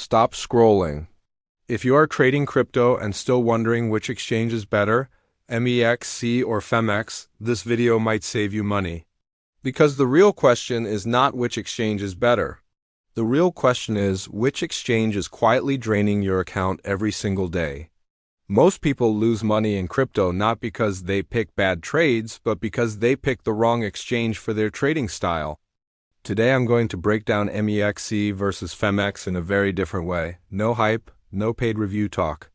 Stop scrolling. If you are trading crypto and still wondering which exchange is better, MEXC or Phemex, this video might save you money. Because the real question is not which exchange is better. The real question is which exchange is quietly draining your account every single day. Most people lose money in crypto not because they pick bad trades, but because they pick the wrong exchange for their trading style. Today I'm going to break down MEXC versus Phemex in a very different way. No hype, no paid review talk.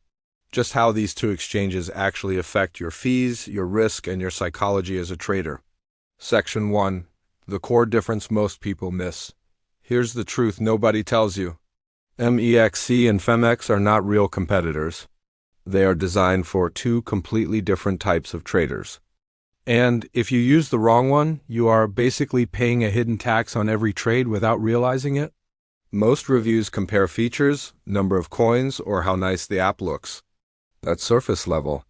Just how these two exchanges actually affect your fees, your risk, and your psychology as a trader. Section 1. The core difference most people miss. Here's the truth nobody tells you. MEXC and Phemex are not real competitors. They are designed for two completely different types of traders. And if you use the wrong one, you are basically paying a hidden tax on every trade without realizing it. Most reviews compare features, number of coins, or how nice the app looks. That's surface level.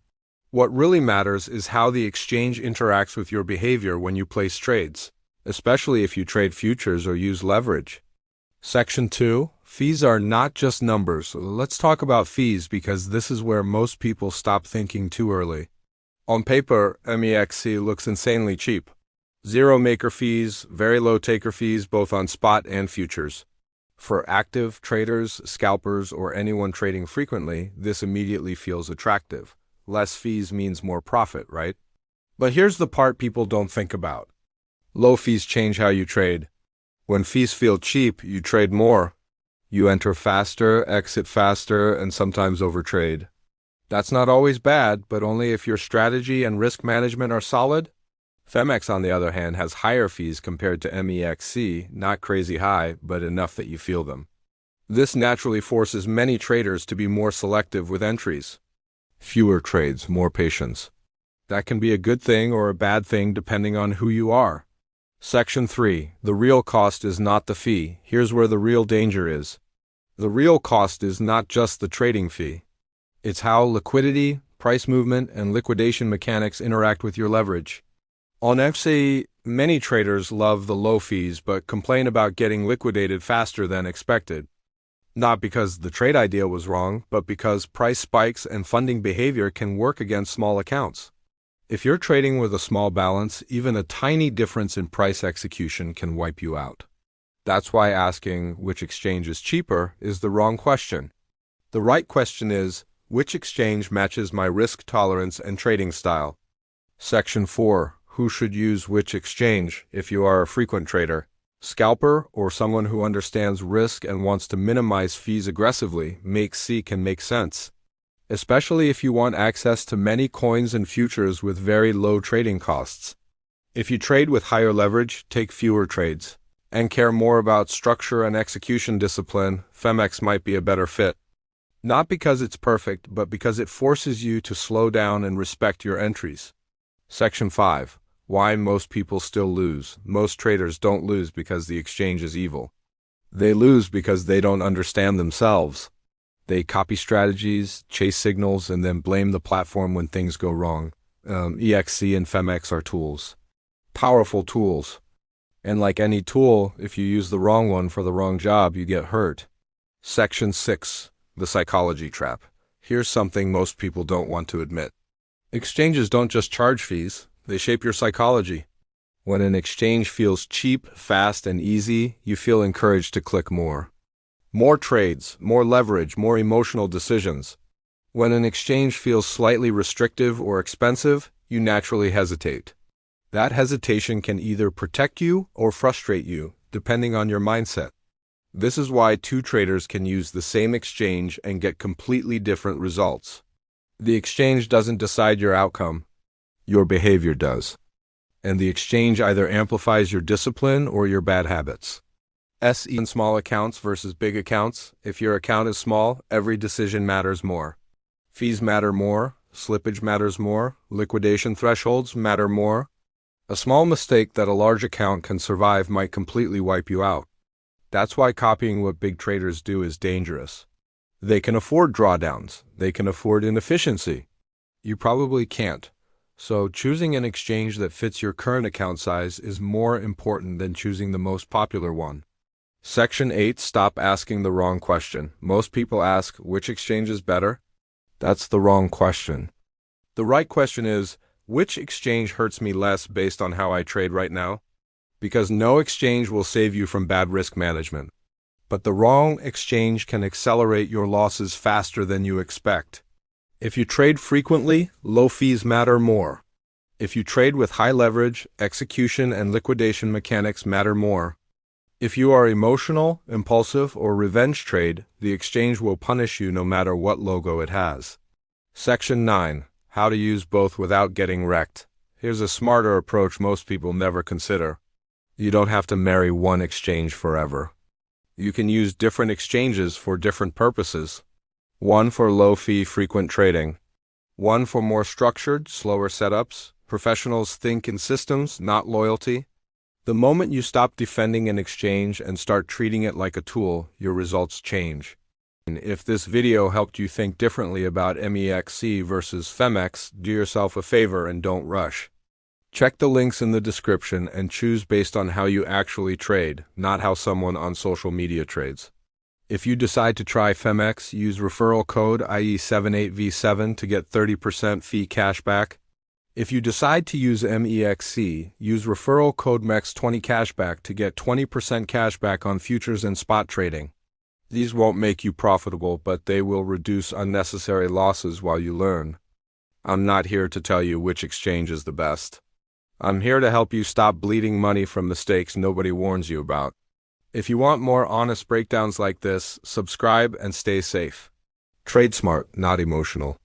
What really matters is how the exchange interacts with your behavior when you place trades, especially if you trade futures or use leverage. Section 2. Fees are not just numbers. Let's talk about fees because this is where most people stop thinking too early. On paper, MEXC looks insanely cheap. Zero maker fees, very low taker fees both on spot and futures. For active traders, scalpers, or anyone trading frequently, this immediately feels attractive. Less fees means more profit, right? But here's the part people don't think about. Low fees change how you trade. When fees feel cheap, you trade more. You enter faster, exit faster, and sometimes overtrade. That's not always bad, but only if your strategy and risk management are solid. Phemex, on the other hand, has higher fees compared to MEXC, not crazy high, but enough that you feel them. This naturally forces many traders to be more selective with entries. Fewer trades, more patience. That can be a good thing or a bad thing depending on who you are. Section 3. The real cost is not the fee. Here's where the real danger is. The real cost is not just the trading fee. It's how liquidity, price movement, and liquidation mechanics interact with your leverage. On FC, many traders love the low fees but complain about getting liquidated faster than expected. Not because the trade idea was wrong, but because price spikes and funding behavior can work against small accounts. If you're trading with a small balance, even a tiny difference in price execution can wipe you out. That's why asking which exchange is cheaper is the wrong question. The right question is, which exchange matches my risk tolerance and trading style? Section 4. Who should use which exchange if you are a frequent trader? Scalper or someone who understands risk and wants to minimize fees aggressively, MEXC can make sense. Especially if you want access to many coins and futures with very low trading costs. If you trade with higher leverage, take fewer trades, and care more about structure and execution discipline, Phemex might be a better fit. Not because it's perfect, but because it forces you to slow down and respect your entries. Section 5. Why most people still lose. Most traders don't lose because the exchange is evil. They lose because they don't understand themselves. They copy strategies, chase signals, and then blame the platform when things go wrong. MEXC and Phemex are tools. Powerful tools. And like any tool, if you use the wrong one for the wrong job, you get hurt. Section 6. The psychology trap. Here's something most people don't want to admit. Exchanges don't just charge fees, they shape your psychology. When an exchange feels cheap, fast, and easy, you feel encouraged to click more. More trades, more leverage, more emotional decisions. When an exchange feels slightly restrictive or expensive, you naturally hesitate. That hesitation can either protect you or frustrate you, depending on your mindset. This is why two traders can use the same exchange and get completely different results. The exchange doesn't decide your outcome. Your behavior does. And the exchange either amplifies your discipline or your bad habits. SE in small accounts versus big accounts. If your account is small, every decision matters more. Fees matter more, slippage matters more, liquidation thresholds matter more. A small mistake that a large account can survive might completely wipe you out. That's why copying what big traders do is dangerous. They can afford drawdowns. They can afford inefficiency. You probably can't. So choosing an exchange that fits your current account size is more important than choosing the most popular one. Section 8. Stop asking the wrong question. Most people ask, which exchange is better? That's the wrong question. The right question is, which exchange hurts me less based on how I trade right now? Because no exchange will save you from bad risk management. But the wrong exchange can accelerate your losses faster than you expect. If you trade frequently, low fees matter more. If you trade with high leverage, execution and liquidation mechanics matter more. If you are emotional, impulsive, or revenge trade, the exchange will punish you no matter what logo it has. Section 9. How to use both without getting wrecked. Here's a smarter approach most people never consider. You don't have to marry one exchange forever. You can use different exchanges for different purposes. One for low-fee frequent trading. One for more structured, slower setups. Professionals think in systems, not loyalty. The moment you stop defending an exchange and start treating it like a tool, your results change. If this video helped you think differently about MEXC versus Phemex, do yourself a favor and don't rush. Check the links in the description and choose based on how you actually trade, not how someone on social media trades. If you decide to try Phemex, use referral code IE78V7 to get 30% fee cashback. If you decide to use MEXC, use referral code MEXC20 cashback to get 20% cashback on futures and spot trading. These won't make you profitable, but they will reduce unnecessary losses while you learn. I'm not here to tell you which exchange is the best. I'm here to help you stop bleeding money from mistakes nobody warns you about. If you want more honest breakdowns like this, subscribe and stay safe. Trade smart, not emotional.